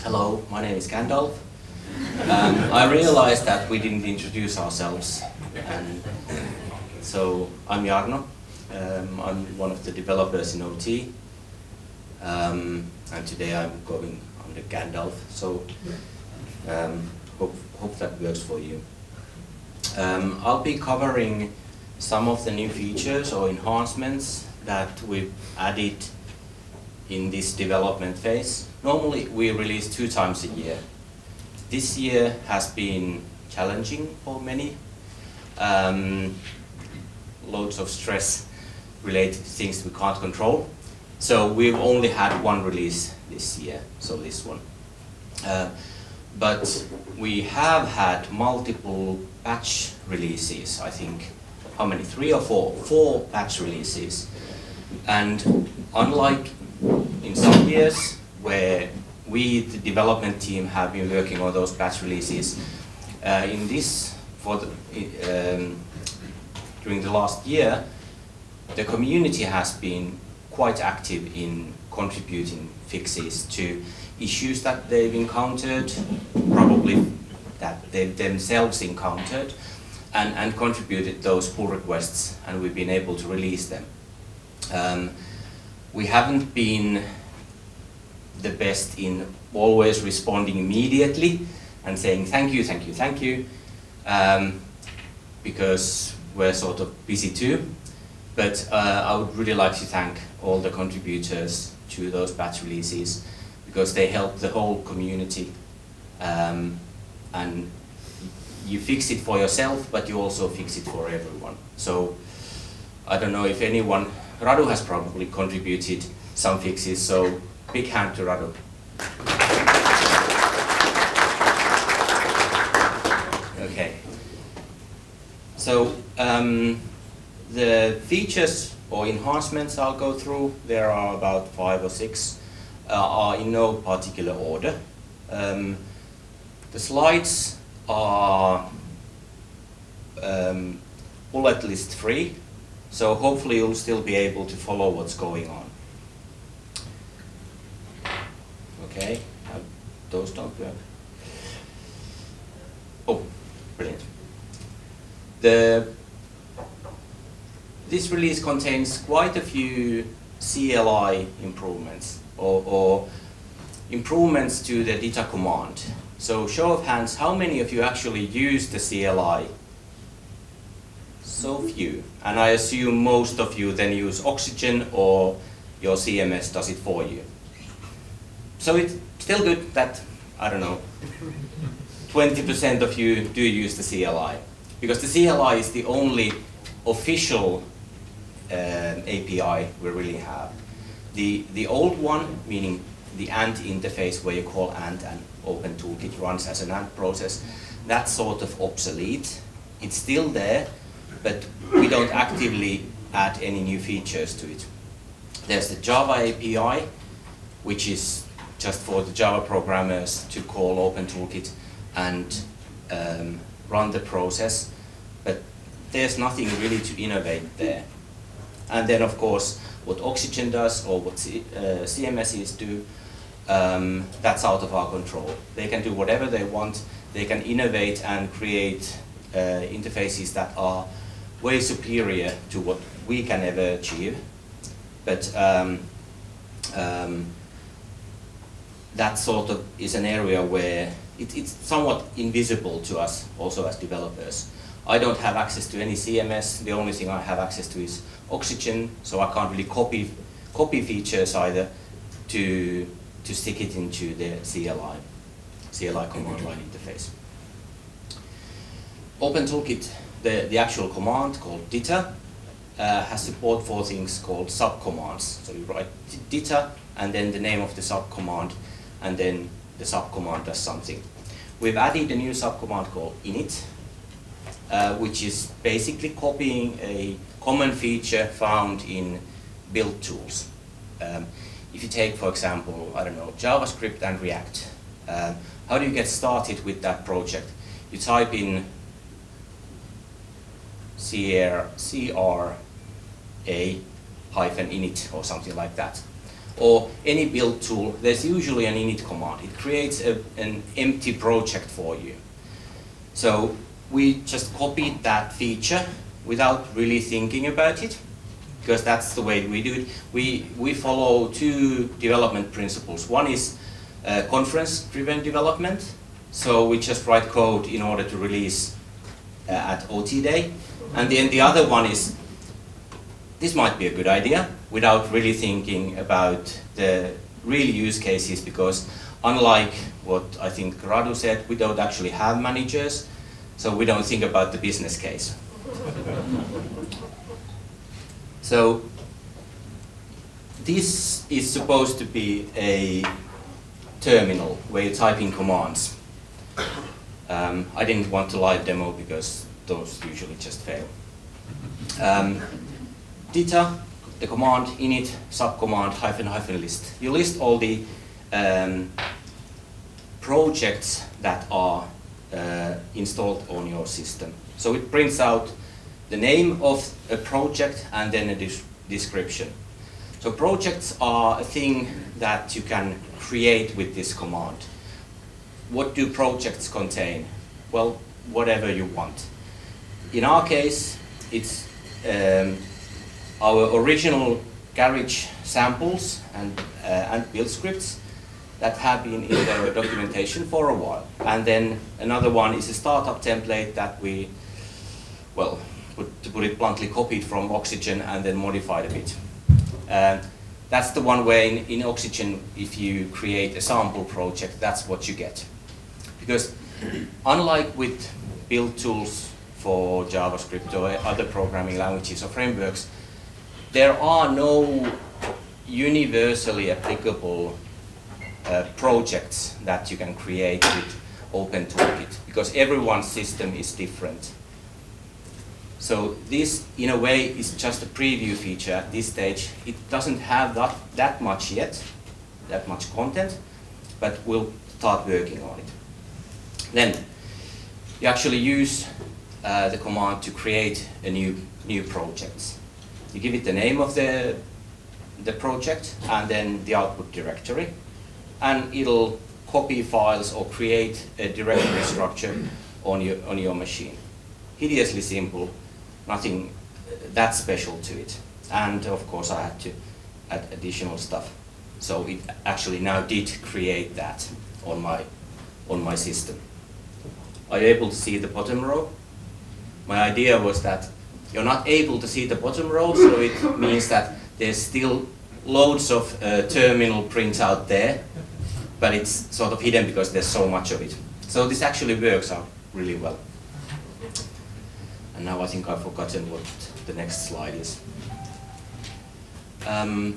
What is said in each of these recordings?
Hello, my name is Gandalf. I realized that we didn't introduce ourselves, and so I'm Jarno. I'm one of the developers in OT, and today I'm going under Gandalf, so hope that works for you. I'll be covering some of the new features or enhancements that we've added in this development phase. Normally we release 2 times a year. This year has been challenging for many. Loads of stress related to things we can't control. So we've only had 1 release this year, so this one. But we have had multiple patch releases, I think. How many? 3 or 4? 4 patch releases. And unlike in some years where we, the development team, have been working on those patch releases, during the last year, the community has been quite active in contributing fixes to issues that they've encountered, probably that they've themselves encountered, and contributed those pull requests, and we've been able to release them. We haven't been the best in always responding immediately and saying thank you, thank you, thank you, because we're sort of busy too. But I would really like to thank all the contributors to those patch releases, because they help the whole community, and you fix it for yourself, but you also fix it for everyone. So I don't know if anyone, Radu has probably contributed some fixes, so big hand to Radu. Okay. So the features or enhancements I'll go through, there are about 5 or 6, are in no particular order. The slides are bullet list free, so hopefully you'll still be able to follow what's going on. Okay, those don't work. Oh, brilliant. This release contains quite a few CLI improvements or improvements to the DITA command. So show of hands, how many of you actually use the CLI? So few. And I assume most of you then use Oxygen, or your CMS does it for you. So it's still good that, I don't know, 20% of you do use the CLI. Because the CLI is the only official API we really have. The old one, meaning the ANT interface where you call ANT and Open Toolkit runs as an ANT process, that's sort of obsolete. It's still there, but we don't actively add any new features to it. There's the Java API, which is just for the Java programmers to call Open Toolkit and run the process, but there's nothing really to innovate there. And then of course what Oxygen does, or what CMSs do, that's out of our control. They can do whatever they want. They can innovate and create interfaces that are way superior to what we can ever achieve. But that sort of is an area where it's somewhat invisible to us also as developers. I don't have access to any CMS. The only thing I have access to is Oxygen, so I can't really copy features either to stick it into the CLI command line interface. Open Toolkit, the actual command called DITA, has support for things called subcommands. So you write DITA and then the name of the subcommand, and then the subcommand does something. We've added a new subcommand called init, which is basically copying a common feature found in build tools. If you take, for example, I don't know, JavaScript and React, how do you get started with that project? You type in CRA-init or something like that. or any build tool, there's usually an init command. It creates an empty project for you. So we just copied that feature without really thinking about it, because that's the way we do it. We follow two development principles. One is conference-driven development. So we just write code in order to release at OT day. And then the other one is, this might be a good idea, without really thinking about the real use cases, because unlike what I think Radu said, we don't actually have managers, so we don't think about the business case. So this is supposed to be a terminal where you type in commands. I didn't want to live demo because those usually just fail. DITA, the command init subcommand -- list. You list all the projects that are installed on your system. So it prints out the name of a project and then a description. So projects are a thing that you can create with this command. What do projects contain? Well, whatever you want. In our case, it's our original garage samples and build scripts that have been in the documentation for a while. And then another one is a startup template that we, well, to put it bluntly, copied from Oxygen and then modified a bit. That's the one way in Oxygen, if you create a sample project, that's what you get. Because unlike with build tools for JavaScript or other programming languages or frameworks, there are no universally applicable projects that you can create with Open Toolkit, because everyone's system is different. So this, in a way, is just a preview feature at this stage. It doesn't have that much yet, that much content, but we'll start working on it. Then you actually use the command to create a new project. You give it the name of the project and then the output directory, and it'll copy files or create a directory structure on your machine. Hideously simple, nothing that special to it. And of course I had to add additional stuff. So it actually now did create that on my system. Are you able to see the bottom row? My idea was that you're not able to see the bottom row, so it means that there's still loads of terminal prints out there, but it's sort of hidden because there's so much of it. So this actually works out really well. And now I think I've forgotten what the next slide is. I'll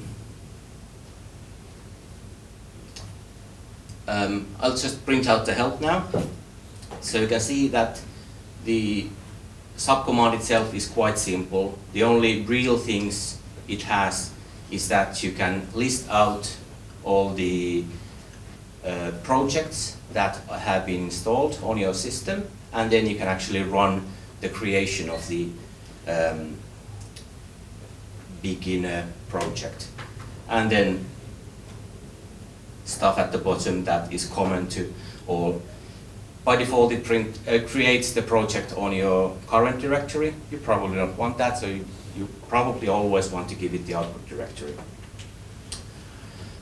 just print out the help now. So you can see that the subcommand itself is quite simple. The only real things it has is that you can list out all the projects that have been installed on your system, and then you can actually run the creation of the beginner project. And then stuff at the bottom that is common to all. By default, it creates the project on your current directory. You probably don't want that, so you probably always want to give it the output directory.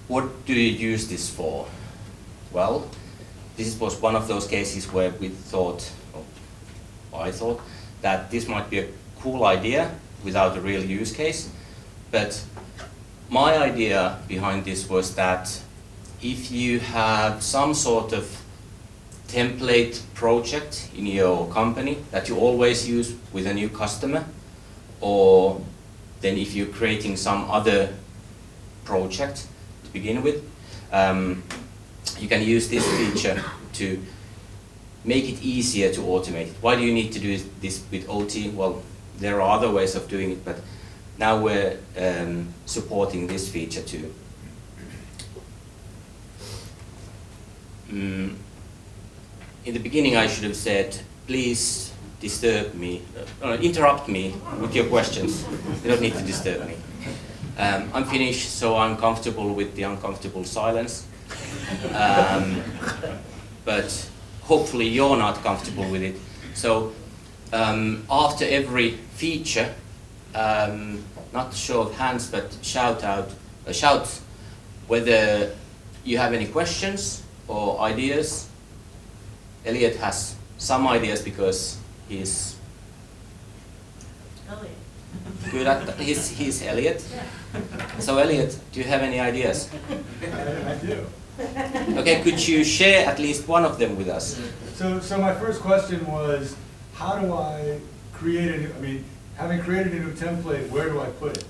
What do you use this for? Well, this was one of those cases where we thought, or I thought, that this might be a cool idea without a real use case. But my idea behind this was that if you have some sort of template project in your company that you always use with a new customer, or then if you're creating some other project to begin with, you can use this feature to make it easier to automate it. Why do you need to do this with OT? Well, there are other ways of doing it, but now we're supporting this feature too. In the beginning I should have said, please interrupt me with your questions. You don't need to disturb me. I'm Finnish, so I'm comfortable with the uncomfortable silence. But hopefully you're not comfortable with it. So after every feature, not show of hands, but shout whether you have any questions or ideas. Elliot has some ideas because he's Elliot. good at he's Elliot. So Elliot, do you have any ideas? I do. Okay, could you share at least one of them with us? So my first question was, how do I create a new, I mean, having created a new template, where do I put it?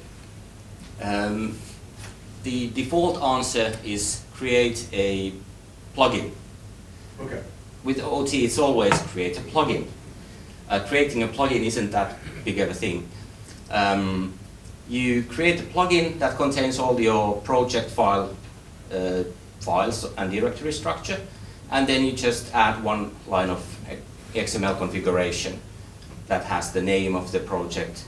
The default answer is create a plugin. Okay. With OT, it's always create a plugin. Creating a plugin isn't that big of a thing. You create a plugin that contains all your project files and directory structure, and then you just add one line of XML configuration that has the name of the project,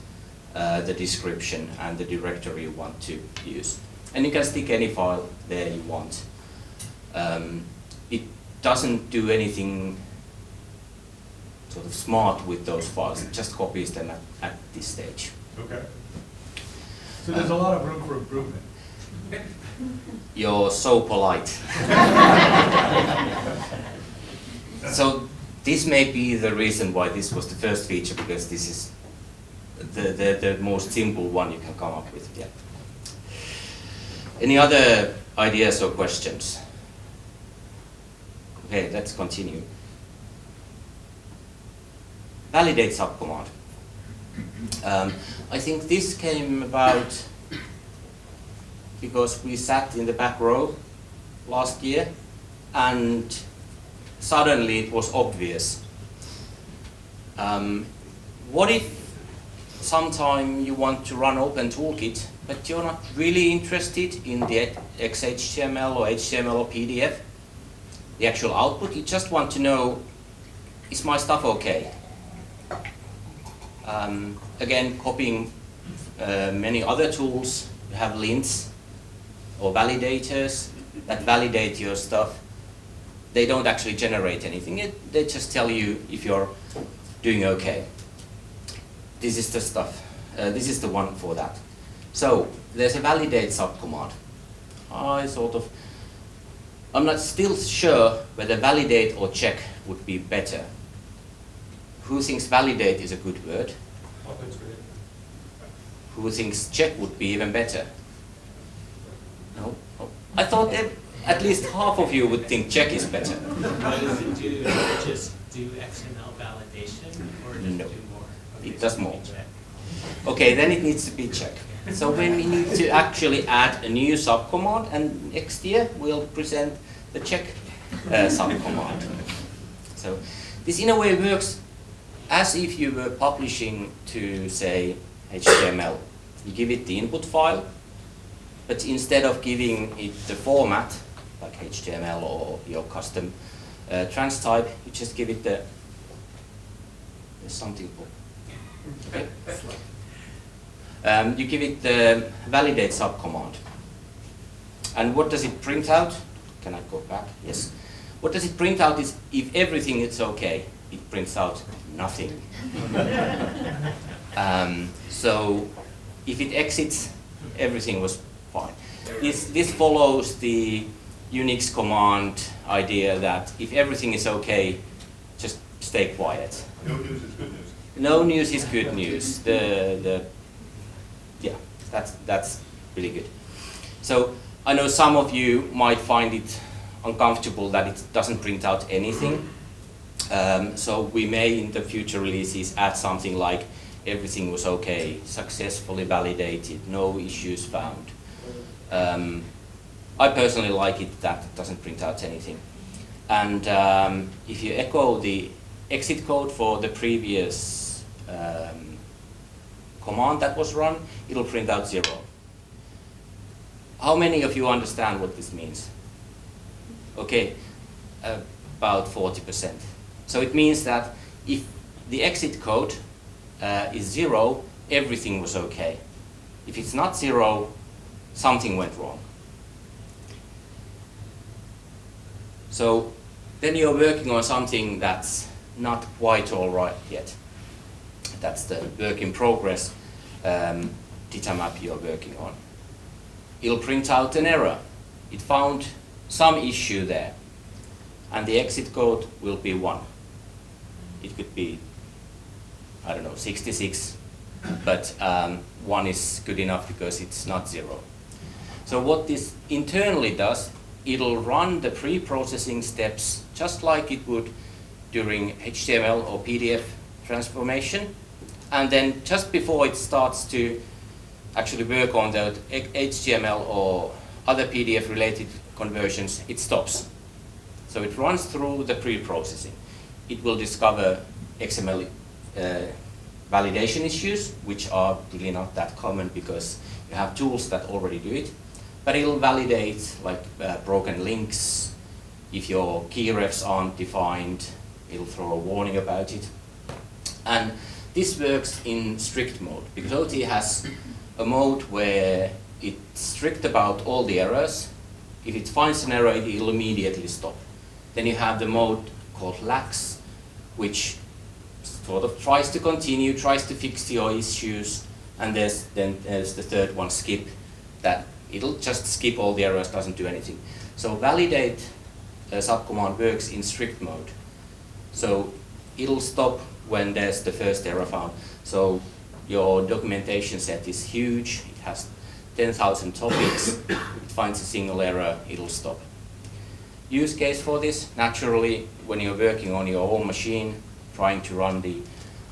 the description, and the directory you want to use. And you can stick any file there you want. It doesn't do anything sort of smart with those files, it just copies them at this stage. Okay. So there's a lot of room for improvement. You're so polite. So this may be the reason why this was the first feature, because this is the most simple one you can come up with. Yeah. Any other ideas or questions? Okay, let's continue. Validate subcommand. I think this came about because we sat in the back row last year and suddenly it was obvious. What if sometime you want to run Open Toolkit, but you're not really interested in the XHTML or HTML or PDF, the actual output, you just want to know, is my stuff okay? Again, copying many other tools, you have lints or validators that validate your stuff. They don't actually generate anything, they just tell you if you're doing okay. This is the stuff, this is the one for that. So, there's a validate subcommand. I'm not still sure whether validate or check would be better. Who thinks validate is a good word? Who thinks check would be even better? No? Oh. I thought at least half of you would think check is better. What does it do? Just do XML validation, or does No. it do more? Okay, It does so more. check. Okay, then it needs to be check. So when we need to actually add a new subcommand, and next year we'll present the check subcommand. So this in a way works as if you were publishing to, say, HTML. You give it the input file, but instead of giving it the format, like HTML or your custom trans type, you just give it the, there's something, okay? You give it the validate subcommand. And what does it print out? Can I go back? Yes. What does it print out is, if everything is okay, it prints out nothing. So if it exits, everything was fine. This follows the Unix command idea that if everything is okay, just stay quiet. No news is good news. No news is good news. Yeah, that's really good. So I know some of you might find it uncomfortable that it doesn't print out anything. So we may in the future releases add something like everything was okay, successfully validated, no issues found. I personally like it that it doesn't print out anything. And if you echo the exit code for the previous command that was run, it'll print out 0. How many of you understand what this means? Okay, about 40%. So it means that if the exit code is 0, everything was okay. If it's not 0, something went wrong. So then you're working on something that's not quite all right yet. That's the work in progress data map you're working on. It'll print out an error. It found some issue there, and the exit code will be 1. It could be, I don't know, 66, but 1 is good enough because it's not 0. So what this internally does, it'll run the pre-processing steps just like it would during HTML or PDF transformation, and then just before it starts to actually work on the HTML or other PDF related conversions, it stops. So it runs through the pre-processing. It will discover XML validation issues, which are really not that common because you have tools that already do it. But it'll validate like broken links. If your keyrefs aren't defined, it'll throw a warning about it. And this works in strict mode because OT has a mode where it's strict about all the errors. If it finds an error, it'll immediately stop. Then you have the mode called lax, which sort of tries to continue, tries to fix your issues, and there's the third one, skip, that it'll just skip all the errors, doesn't do anything. So validate subcommand works in strict mode. So it'll stop when there's the first error found. So your documentation set is huge, it has 10,000 topics, it finds a single error, it'll stop. Use case for this, naturally, when you're working on your own machine, trying to run the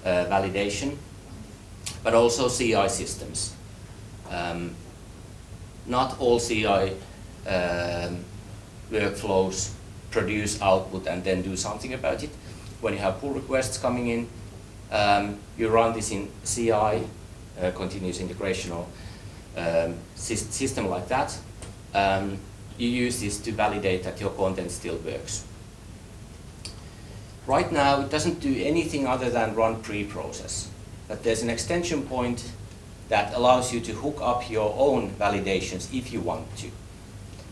validation, but also CI systems. Not all CI workflows produce output and then do something about it. When you have pull requests coming in, you run this in CI, continuous integration or system like that. You use this to validate that your content still works. Right now, it doesn't do anything other than run pre-process, but there's an extension point that allows you to hook up your own validations if you want to.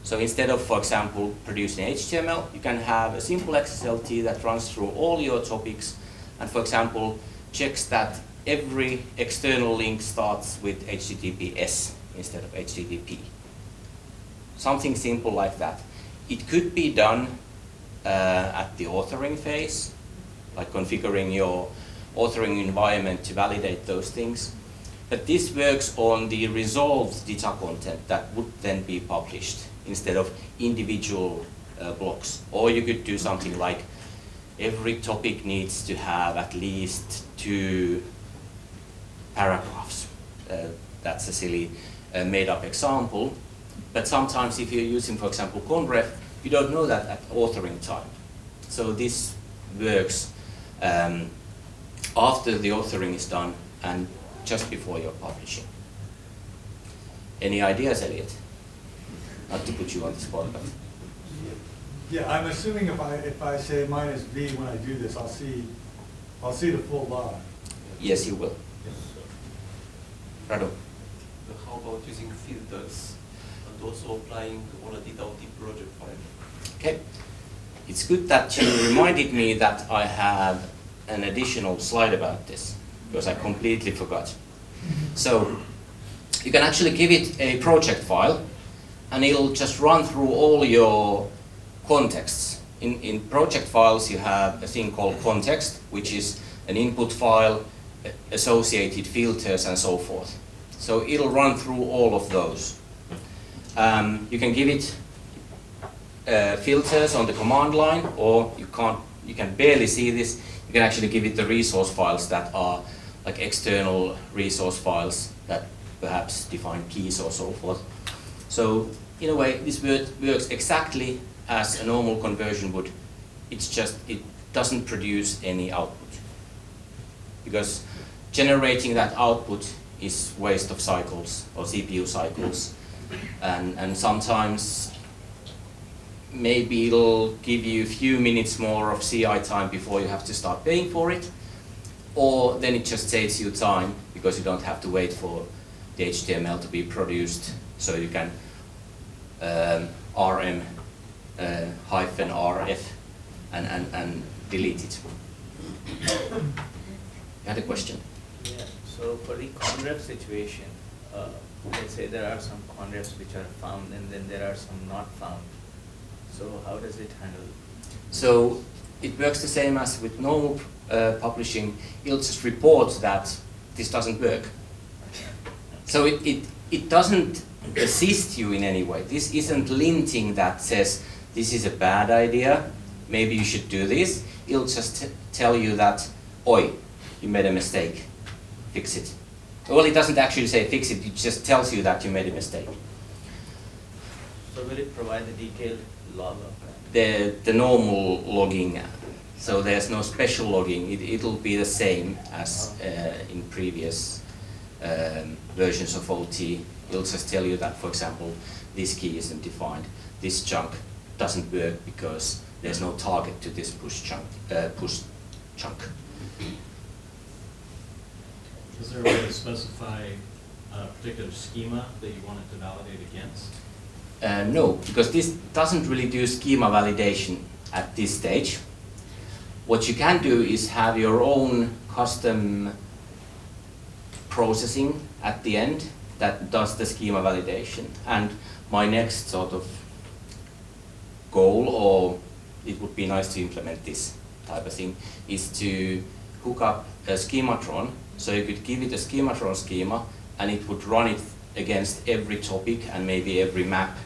So instead of, for example, producing HTML, you can have a simple XSLT that runs through all your topics and, for example, checks that every external link starts with HTTPS instead of HTTP. Something simple like that. It could be done at the authoring phase, like configuring your authoring environment to validate those things. But this works on the resolved data content that would then be published instead of individual blocks. Or you could do something like every topic needs to have at least 2 paragraphs. That's a silly made-up example. But sometimes if you're using, for example, conref, you don't know that at authoring time. So this works after the authoring is done and just before you're publishing. Any ideas, Elliot? Not to put you on the spot, but... Yeah, I'm assuming if I say minus V when I do this, I'll see the full log. Yes, you will. Yes. Rado. How about using filters and also applying on a DITA OT project file? Okay. It's good that you reminded me that I have an additional slide about this, because I completely forgot. So you can actually give it a project file, and it'll just run through all your contexts. In project files, you have a thing called context, which is an input file, associated filters, and so forth. So it'll run through all of those. You can give it filters on the command line, or you can barely see this. You can actually give it the resource files that are like external resource files that perhaps define keys or so forth. So in a way, this works exactly as a normal conversion would. It's just, it doesn't produce any output. Because generating that output is waste of cycles or CPU cycles. And sometimes maybe it'll give you a few minutes more of CI time before you have to start paying for it. Or then it just saves you time because you don't have to wait for the HTML to be produced So you can rm hyphen rf and delete it. You had a question? Yeah, so for the conref situation, let's say there are some conrefs which are found and then there are some not found. So how does it handle? So it works the same as with normal publishing. It'll just report that this doesn't work. So it doesn't assist you in any way. This isn't linting that says this is a bad idea, maybe you should do this. It'll just tell you that, oi, you made a mistake, fix it. Well, it doesn't actually say fix it, it just tells you that you made a mistake. So will it provide the detailed log of that? The normal logging, so there's no special logging. It'll be the same as in previous versions of OT. It'll just tell you that, for example, this key isn't defined. This chunk doesn't work because there's no target to this push chunk. Is there a way to specify a particular schema that you want it to validate against? No, because this doesn't really do schema validation at this stage. What you can do is have your own custom processing at the end that does the schema validation. And my next sort of goal, or it would be nice to implement this type of thing, is to hook up a schematron. So you could give it a schematron schema and it would run it against every topic and maybe every map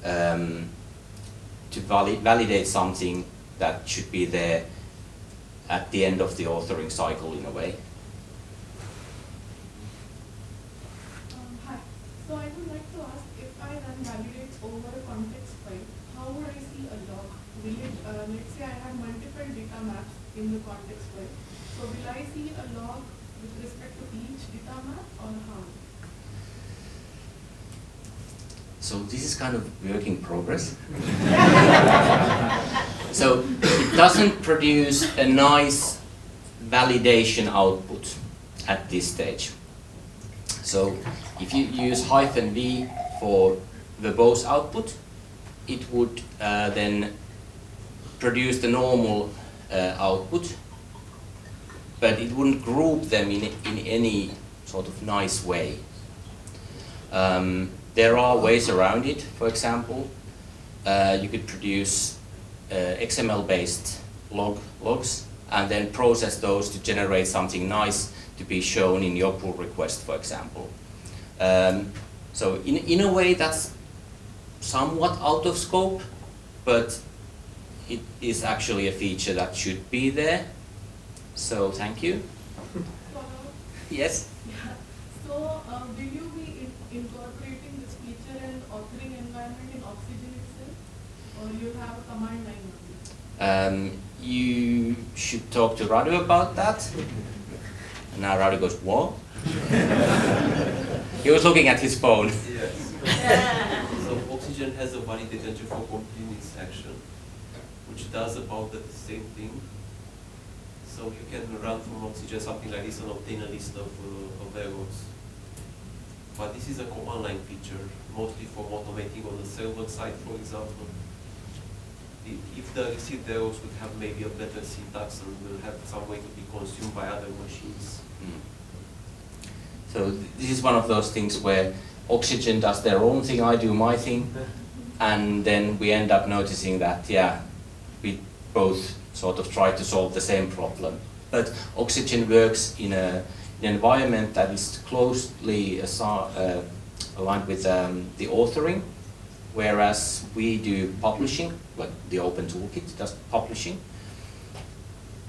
to validate something that should be there at the end of the authoring cycle in a way. Hi. So I would like to ask, if I run validate over a context file, how would I see a log? Will it, let's say I have multiple data maps in the context file. So will I see a log with respect to each data map or how? So this is kind of work in progress. So it doesn't produce a nice validation output at this stage. So if you use -v for verbose output, it would then produce the normal output, but it wouldn't group them in any sort of nice way. There are ways around it. For example, you could produce XML-based logs and then process those to generate something nice to be shown in your pull request, for example. So in a way that's somewhat out of scope, but it is actually a feature that should be there. So thank you. Yes? Yeah. So will you be incorporating this feature and authoring environment in Oxygen itself, or you have a command line on it? You should talk to Radu about that. And now Radu goes, what? He was looking at his phone. Yes. So Oxygen has a validator for continuous action, which does about the same thing. So you can run from Oxygen something like this and obtain a list of errors. But this is a command line feature, mostly for automating on the server side, for example. If the received errors would have maybe a better syntax and will have some way to be consumed by other machines. So this is one of those things where Oxygen does their own thing, I do my thing, and then we end up noticing that, yeah, we both sort of try to solve the same problem. But Oxygen works in an environment that is closely aligned with the authoring, whereas we do publishing, like the Open Toolkit does publishing.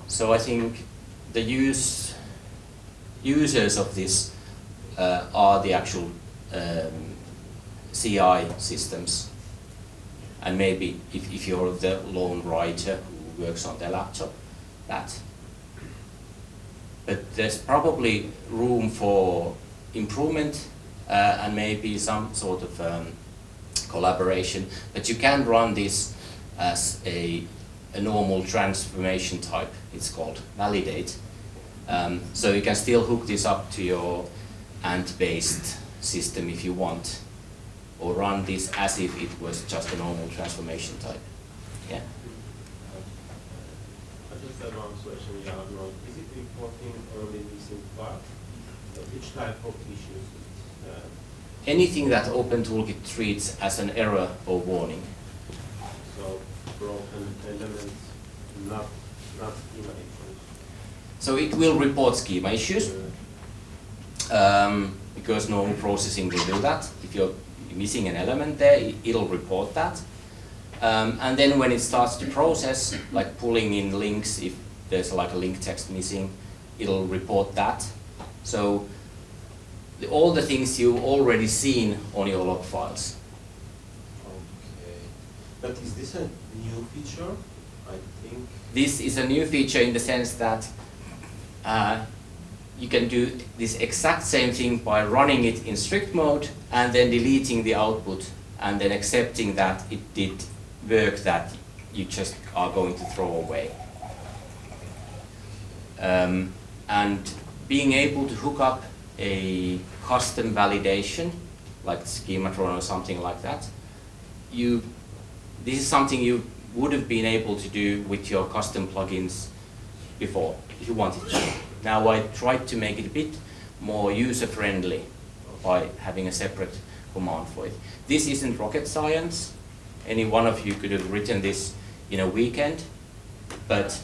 So I think the users of this are the actual CI systems. And maybe if you're the lone writer who works on their laptop, that. But there's probably room for improvement and maybe some sort of collaboration. But you can run this as a normal transformation type, it's called, validate. So you can still hook this up to your Ant-based system if you want. or run this as if it was just a normal transformation type. Yeah. I just have one question. Yeah, no. Is it reporting only missing part? Which type of issues? Anything that OpenToolkit treats as an error or warning. So broken elements, not schema issues. So it will report schema issues, because normal processing will do that. If you're missing an element there, it'll report that. And then when it starts to process, like pulling in links, if there's like a link text missing, it'll report that. So all the things you've already seen on your log files. Okay. But is this a new feature? I think. This is a new feature in the sense that you can do this exact same thing by running it in strict mode and then deleting the output and then accepting that it did work that you just are going to throw away. And being able to hook up a custom validation, like Schematron or something like that, this is something you would have been able to do with your custom plugins before, if you wanted to. Now I tried to make it a bit more user-friendly by having a separate command for it. This isn't rocket science. Any one of you could have written this in a weekend, but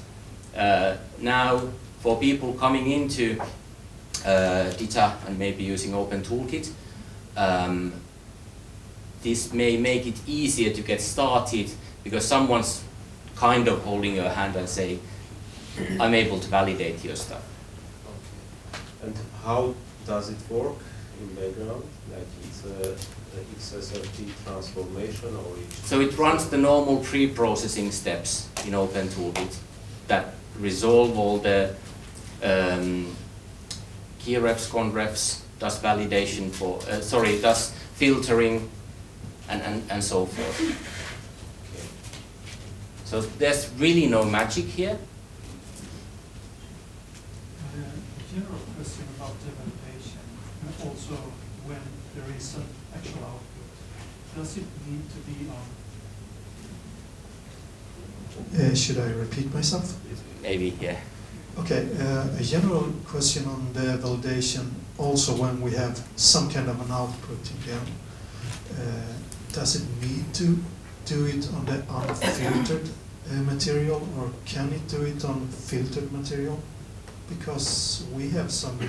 now for people coming into DITA and maybe using OpenToolkit, this may make it easier to get started because someone's kind of holding your hand and say, I'm able to validate your stuff. Okay. And how does it work in background? Like it's a XSRT transformation or it's... So it runs the normal pre-processing steps in OpenToolkit that resolve all the keyrefs, conrefs, does validation for, does filtering and so forth. Okay. So there's really no magic here. A general question about the validation, and also when there is an actual output, does it need to be on? Should I repeat myself? Maybe, yeah. Okay, a general question on the validation, also when we have some kind of an output in there, does it need to do it on the unfiltered material, or can it do it on filtered material? Because we have some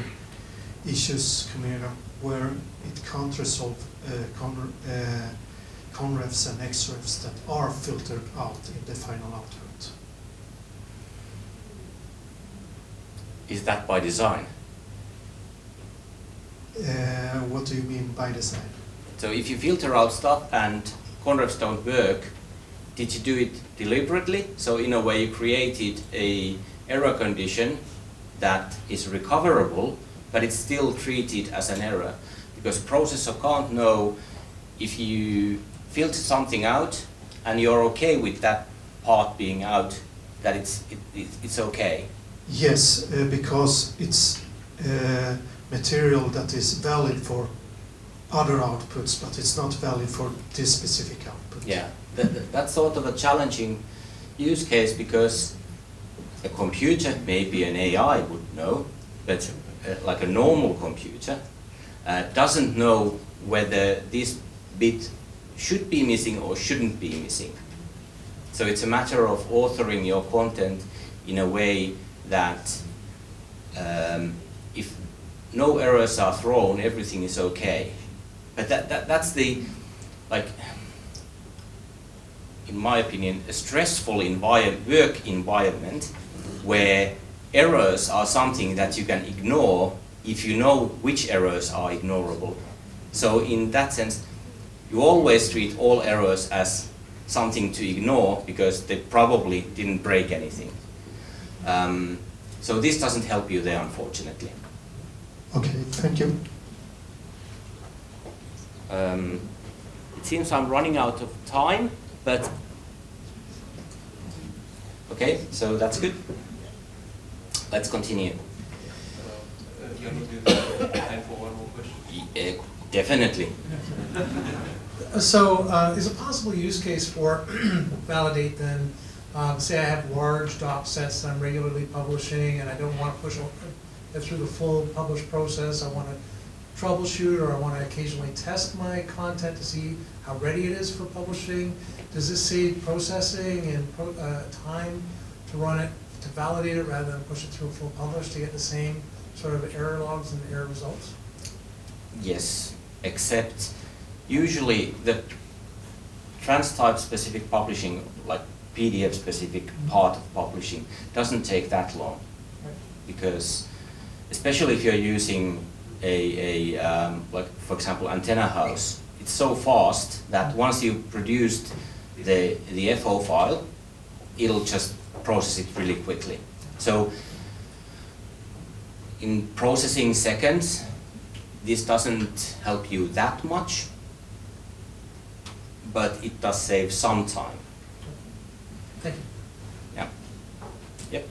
issues coming up where it can't resolve conrefs and xrefs that are filtered out in the final output. Is that by design? What do you mean by design? So if you filter out stuff and conrefs don't work, did you do it deliberately? So in a way you created a error condition that is recoverable, but it's still treated as an error. Because processor can't know if you filter something out and you're okay with that part being out, that it's okay. Yes, because it's material that is valid for other outputs, but it's not valid for this specific output. Yeah, that's sort of a challenging use case because a computer, maybe an AI would know, but like a normal computer doesn't know whether this bit should be missing or shouldn't be missing. So it's a matter of authoring your content in a way that if no errors are thrown, everything is okay. But that's the, like, in my opinion, a stressful work environment where errors are something that you can ignore if you know which errors are ignorable. So in that sense, you always treat all errors as something to ignore because they probably didn't break anything. So this doesn't help you there, unfortunately. Okay, thank you. It seems I'm running out of time, but okay, so that's good. Let's continue. You're not doing time for one more question? Definitely. Is a possible use case for validate then, say I have large doc sets that I'm regularly publishing and I don't want to get through the full publish process, I want to troubleshoot or I want to occasionally test my content to see how ready it is for publishing. Does this save processing and time to run it, to validate it rather than push it through a full publish to get the same sort of error logs and error results? Yes, except usually the trans-type specific publishing, like PDF specific part of publishing, doesn't take that long. Right. Because especially if you're using like for example antenna house, it's so fast that once you've produced the FO file, it'll just process it really quickly. So in processing seconds, this doesn't help you that much, but it does save some time. Thank you. Yeah. Yep.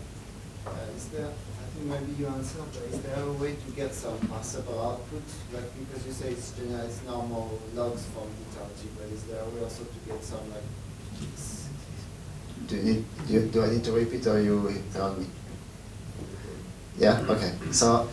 Is there, I think maybe you answered, but is there a way to get some passable output? Like, because you say it's generalized normal logs from DITA OT, but is there a way also to get some like do I need to repeat or you tell me? Yeah, okay. So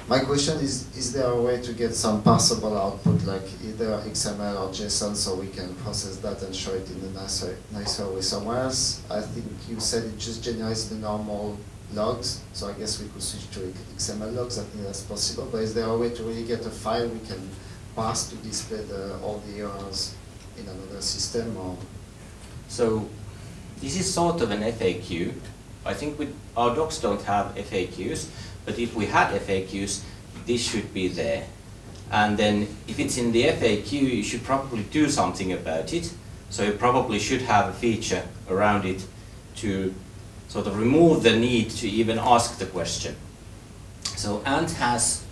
my question is there a way to get some parsable output like either XML or JSON so we can process that and show it in a nicer way somewhere else? I think you said it just generates the normal logs, so I guess we could switch to XML logs. I think that's possible, but is there a way to really get a file we can parse to display all the errors in another system? Or? So this is sort of an FAQ. I think our docs don't have FAQs, but if we had FAQs, this should be there. And then if it's in the FAQ, you should probably do something about it. So you probably should have a feature around it to sort of remove the need to even ask the question. So Ant has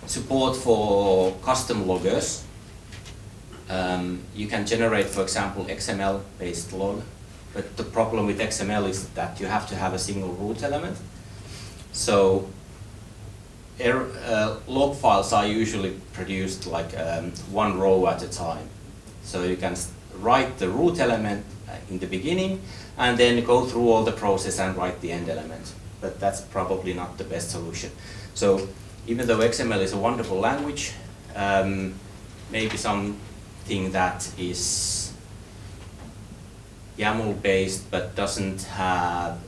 support for custom loggers. You can generate, for example, XML-based log. But the problem with XML is that you have to have a single root element. So log files are usually produced like one row at a time. So you can write the root element in the beginning and then go through all the process and write the end element. But that's probably not the best solution. So even though XML is a wonderful language, maybe something that is YAML based but doesn't have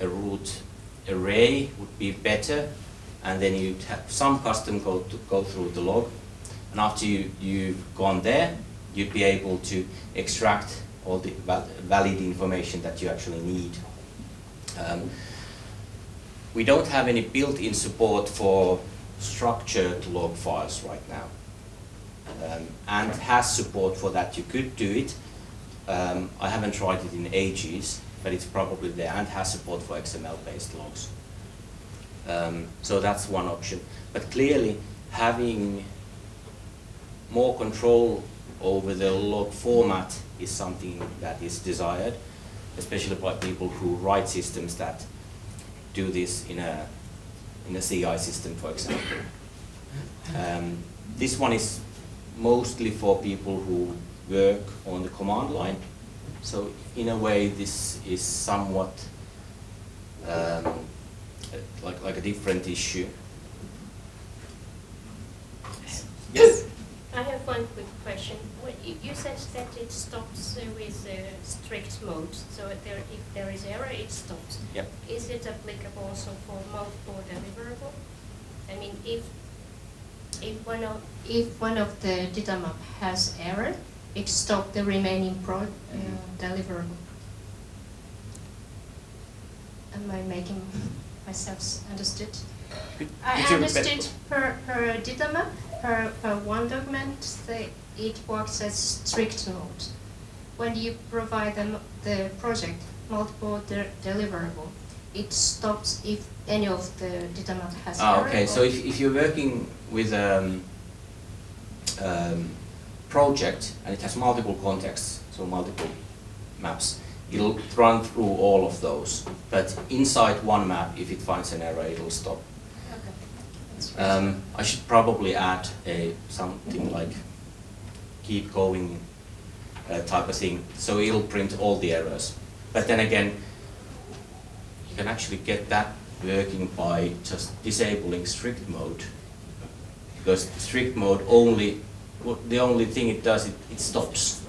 a root array would be better, and then you'd have some custom code to go through the log, and after you've gone there, you'd be able to extract all the valid information that you actually need. We don't have any built-in support for structured log files right now, and has support for that. You could do it. I haven't tried it in ages, but it's probably there, and has support for XML-based logs. So that's one option. But clearly, having more control over the log format is something that is desired, especially by people who write systems that do this in a CI system, for example. This one is mostly for people who work on the command line. So in a way, this is somewhat like a different issue. Yes? I have one quick question. You said that it stops with strict mode, so if there is error, it stops. Yep. Is it applicable also for multiple deliverable? I mean, if one of the data map has error, it stops the remaining deliverable. Am I making myself understood? I understood per data map, per one document, it works as strict mode. When you provide them the project multiple deliverable, it stops if any of the data map has error. Okay, so if you're working with project and it has multiple contexts, so multiple maps, it'll run through all of those. But inside one map, if it finds an error, it'll stop. Okay. I should probably add something like keep going type of thing. So it'll print all the errors. But then again, you can actually get that working by just disabling strict mode. Because strict mode the only thing it does, it stops.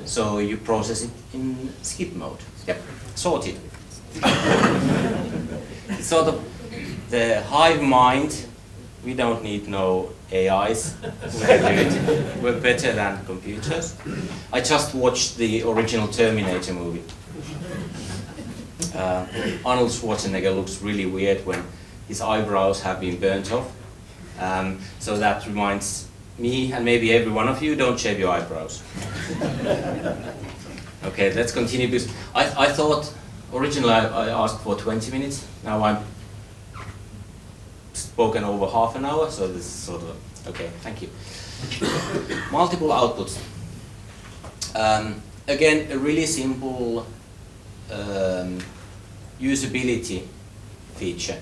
So you process it in skip mode. Yep, sorted. It's sort of the hive mind. We don't need no AIs. We can do it. We're better than computers. I just watched the original Terminator movie. Arnold Schwarzenegger looks really weird when his eyebrows have been burnt off. So that reminds me, and maybe every one of you, don't shave your eyebrows. Okay, let's continue, because I thought, originally I asked for 20 minutes, now I'm spoken over half an hour, so this is sort of, okay, thank you. Multiple outputs. Again, a really simple usability feature.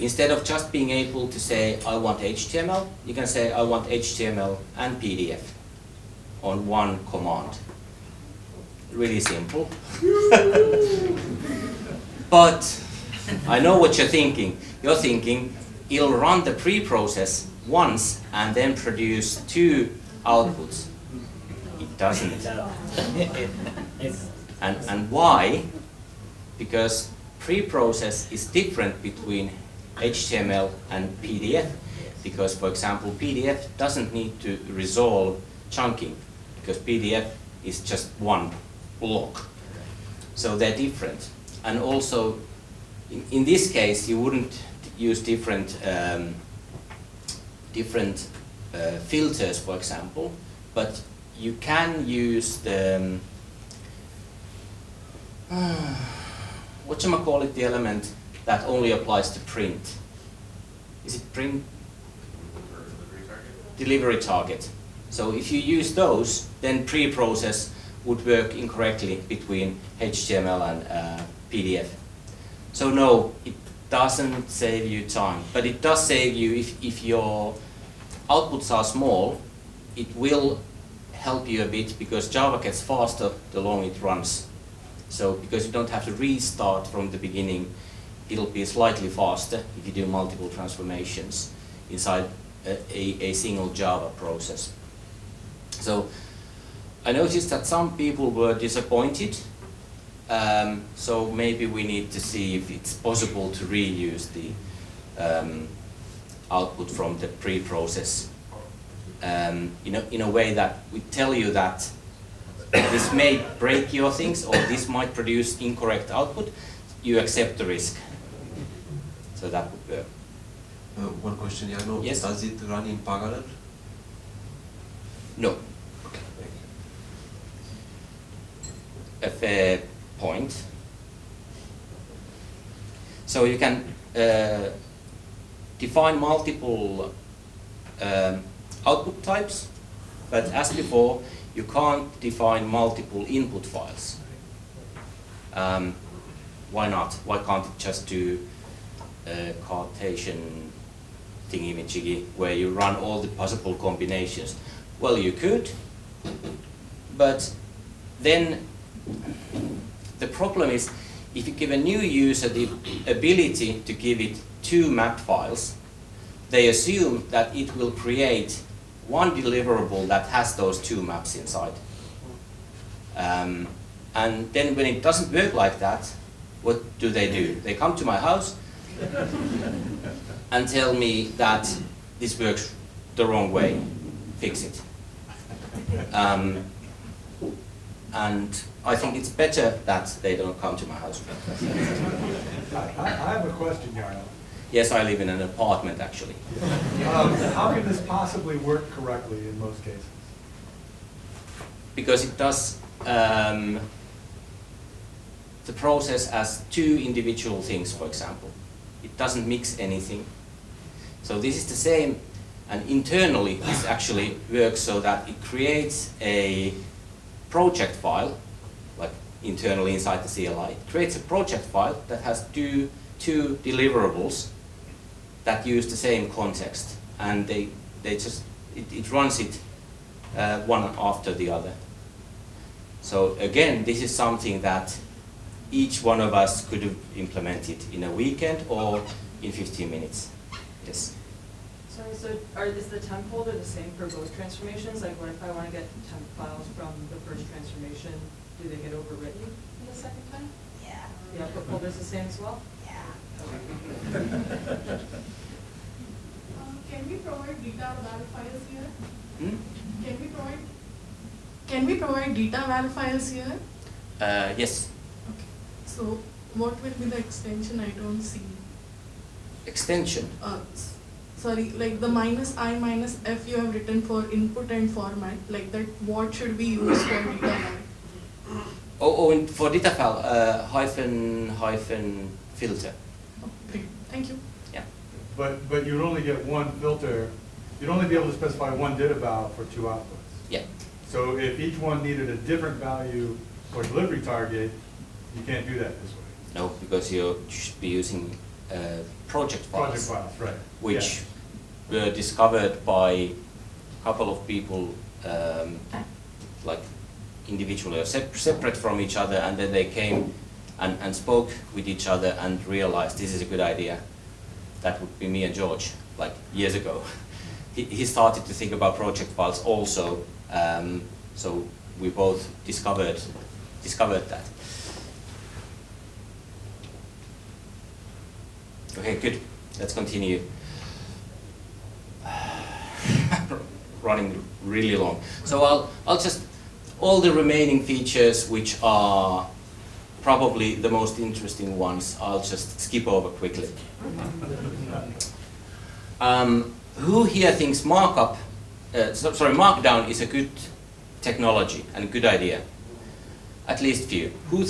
Instead of just being able to say, I want HTML, you can say, I want HTML and PDF on one command. Really simple. But I know what you're thinking. You're thinking, it'll run the pre-process once and then produce two outputs. It doesn't. And why? Because pre-process is different between HTML and PDF, because, for example, PDF doesn't need to resolve chunking, because PDF is just one block. So they're different. And also, in this case, you wouldn't use different filters, for example, but you can use the whatchamacallit, the element that only applies to print. Is it print? Delivery target. So if you use those, then pre-process would work incorrectly between HTML and PDF. So no, it doesn't save you time, but it does save you if your outputs are small. It will help you a bit, because Java gets faster the longer it runs. So because you don't have to restart from the beginning, it'll be slightly faster if you do multiple transformations inside a single Java process. So I noticed that some people were disappointed, so maybe we need to see if it's possible to reuse the output from the pre-process in a way that we tell you that this may break your things, or this might produce incorrect output. You accept the risk. So that would work. One question, Jano. Yes? Does it run in parallel? No. A fair point. So you can define multiple output types, but as before, you can't define multiple input files. Why not? Why can't it just do a Cartesian thingy-majiggy where you run all the possible combinations? Well, you could, but then the problem is, if you give a new user the ability to give it two map files, they assume that it will create one deliverable that has those two maps inside. And then when it doesn't work like that, what do? They come to my house and tell me that this works the wrong way, fix it. And I think it's better that they don't come to my house. I have a question, Jarno. Yes, I live in an apartment, actually. How can this possibly work correctly in most cases? Because it does the process as two individual things, for example. It doesn't mix anything. So this is the same, and internally this actually works so that it creates a project file, like internally inside the CLI. It creates a project file that has two deliverables that use the same context, and it runs it one after the other. So again, this is something that each one of us could have implemented in a weekend or in 15 minutes. Yes. Sorry, so is the temp folder the same for both transformations? Like what if I want to get temp files from the first transformation, do they get overwritten in the second time? Yeah. The output folder is the same as well? Yeah. Can we provide data val files here? Hmm? Can we provide data val files here? Yes. Okay. So what will be the extension? I don't see. Extension. Sorry, like the -I -f you have written for input and format, like that, what should we use for data val? And for data file, hyphen filter. Oh, great, thank you. Yeah. But you'd only get one filter, you'd only be able to specify one data val for 2 outputs. Yeah. So if each one needed a different value or delivery target, you can't do that this way. No, because you should be using project files. Project files, right. Which were discovered by a couple of people, like individually or separate from each other, and then they came and spoke with each other and realized this is a good idea. That would be me and George, like years ago. He started to think about project files also, so we both discovered that. Okay, good. Let's continue. Running really long. So I'll just, all the remaining features which are probably the most interesting ones, I'll just skip over quickly. Who here thinks Markdown is a good technology and a good idea? At least few. Who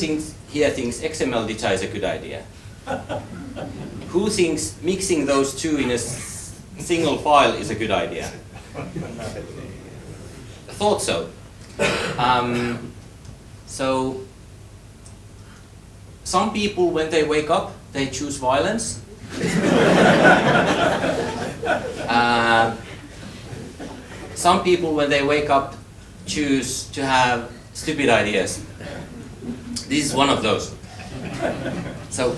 here thinks XML data is a good idea? Who thinks mixing those two in a single file is a good idea? I thought so. So some people, when they wake up, they choose violence. Some people, when they wake up, choose to have stupid ideas. This is one of those. So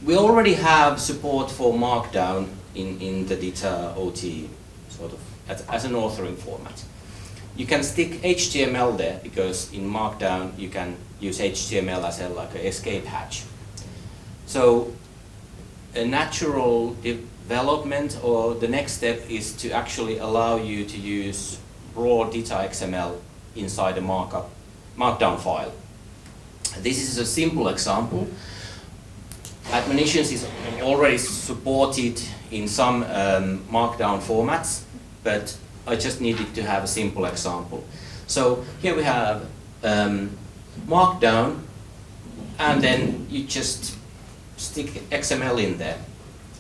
we already have support for Markdown in the DITA OT, sort of as an authoring format. You can stick HTML there because in Markdown you can use HTML as like an escape hatch. So a natural development or the next step is to actually allow you to use raw DITA XML inside a Markdown file. This is a simple example. Admonitions is already supported in some Markdown formats, but I just needed to have a simple example. So here we have Markdown, and then you just stick XML in there,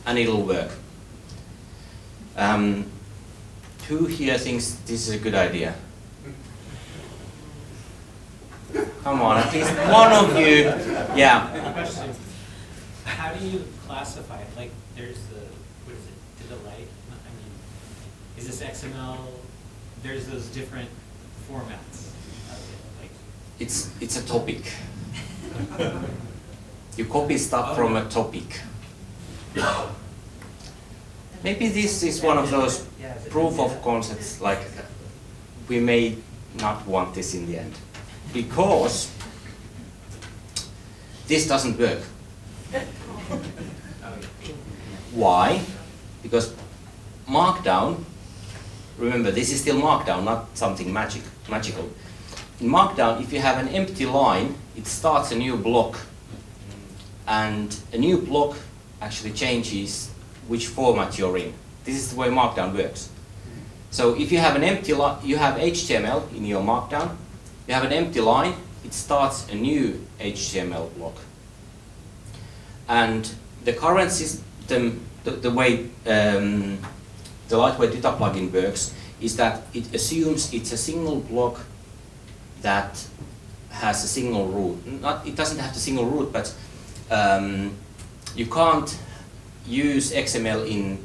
and it'll work. Who here thinks this is a good idea? Come on, at least one of you. Yeah. Question. How do you classify it? Like, there's the, what is it, DITA light? I mean, is this XML? There's those different formats. Like, It's a topic. You copy stuff from a topic. Maybe this is one of those proof of concepts, like we may not want this in the end. Because this doesn't work. Why? Because Markdown, remember this is still Markdown, not something magical. In Markdown, if you have an empty line, it starts a new block. And a new block actually changes which format you're in. This is the way Markdown works. So if you have an empty line, you have HTML in your Markdown, you have an empty line, it starts a new HTML block. And the current system, the way the lightweight DITA plugin works, is that it assumes it's a single block that has a single root. It doesn't have the single root, but you can't use XML in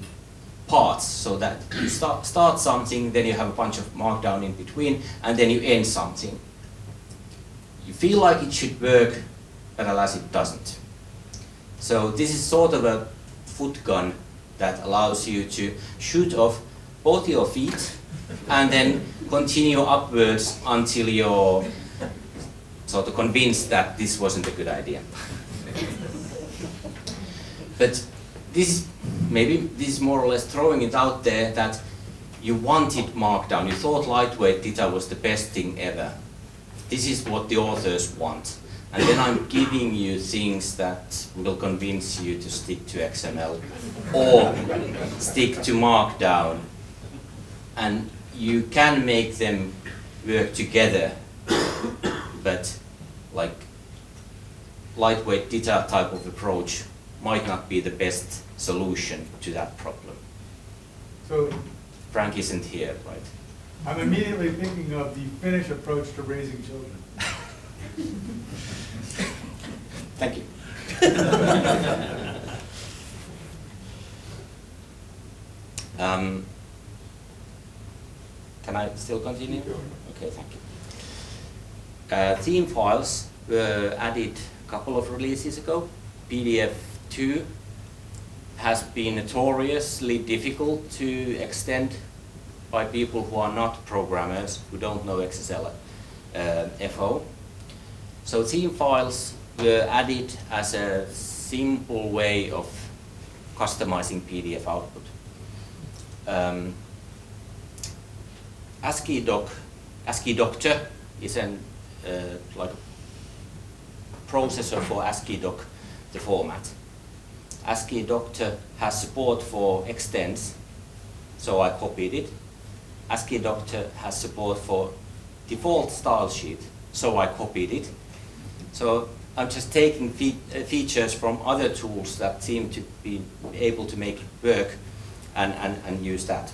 parts, so that you start something, then you have a bunch of markdown in between, and then you end something. You feel like it should work, but alas it doesn't. So this is sort of a foot gun that allows you to shoot off both your feet and then continue upwards until you're sort of convinced that this wasn't a good idea. But this is more or less throwing it out there that you wanted Markdown. You thought lightweight DITA was the best thing ever. This is what the authors want. And then I'm giving you things that will convince you to stick to XML or stick to Markdown. And you can make them work together, but like lightweight DITA type of approach might not be the best solution to that problem. So Frank isn't here, right? I'm immediately thinking of the Finnish approach to raising children. Thank you. Can I still continue? Okay, thank you. Theme files were added a couple of releases ago. PDF2 has been notoriously difficult to extend by people who are not programmers, who don't know XSL FO. So theme files were added as a simple way of customizing PDF output. ASCII Doctor is an like processor for ASCII Doc, the format. ASCII Doctor has support for extents, so I copied it. ASCII Doctor has support for default style sheet, so I copied it. So I'm just taking features from other tools that seem to be able to make it work and use that.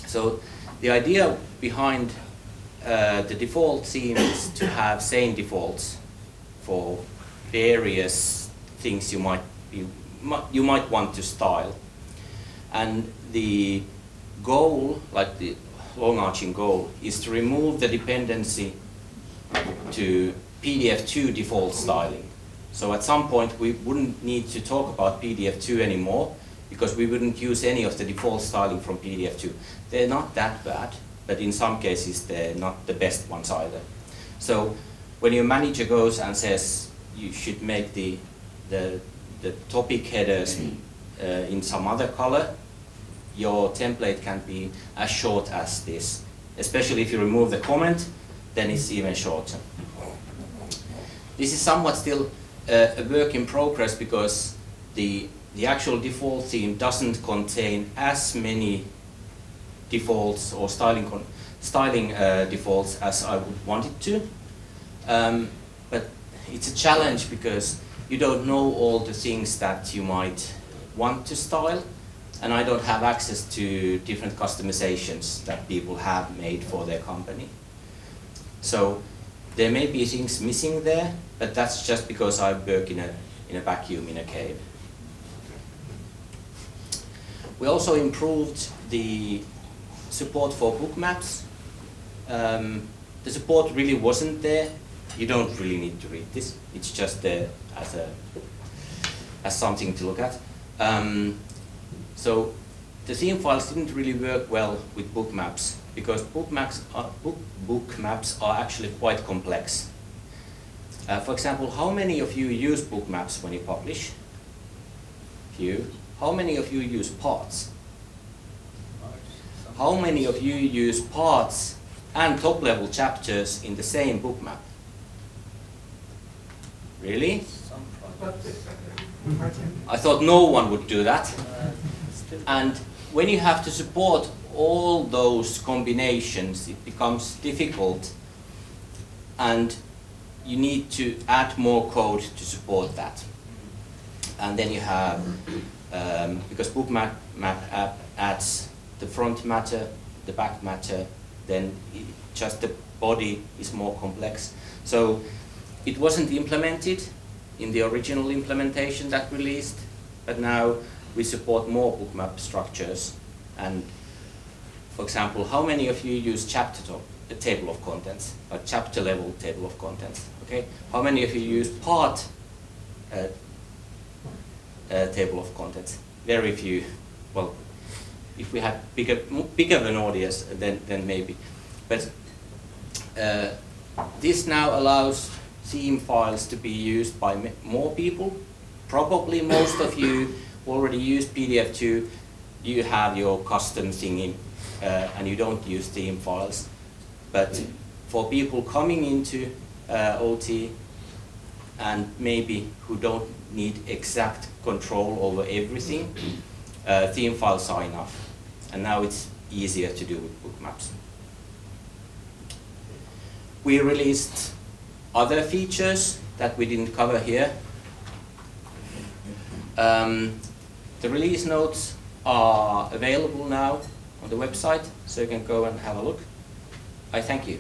So the idea behind the default theme is to have same defaults for various things you might want to style. And the goal, like the long-arching goal, is to remove the dependency to PDF2 default styling. So at some point we wouldn't need to talk about PDF2 anymore, because we wouldn't use any of the default styling from PDF2. They're not that bad, but in some cases they're not the best ones either. So when your manager goes and says you should make the topic headers in some other color, your template can be as short as this. Especially if you remove the comment, then it's even shorter. This is somewhat still a work in progress, because the actual default theme doesn't contain as many defaults or styling defaults as I would want it to. But it's a challenge because you don't know all the things that you might want to style, and I don't have access to different customizations that people have made for their company. So there may be things missing there, but that's just because I work in a vacuum in a cave. We also improved the support for book maps. The support really wasn't there. You don't really need to read this. It's just there as something to look at. So the theme files didn't really work well with book maps, because book maps are actually quite complex. For example, how many of you use book maps when you publish? Few. How many of you use parts? How many of you use parts and top-level chapters in the same book map? Really? Some projects. I thought no one would do that. And when you have to support all those combinations, it becomes difficult, and you need to add more code to support that. And then you have, because book map adds the front matter, the back matter, then just the body is more complex. So it wasn't implemented in the original implementation that released, but now we support more book map structures And for example, how many of you use table of contents, or chapter level table of contents? Okay, how many of you use part table of contents? Very few. Well, if we had bigger of an audience, then maybe. But this now allows theme files to be used by more people. Probably most of you already use PDF2. You have your custom thingy, and you don't use theme files. But for people coming into OT and maybe who don't need exact control over everything, theme files are enough. And now it's easier to do with book maps. We released other features that we didn't cover here. The release notes are available now on the website, so you can go and have a look. I thank you.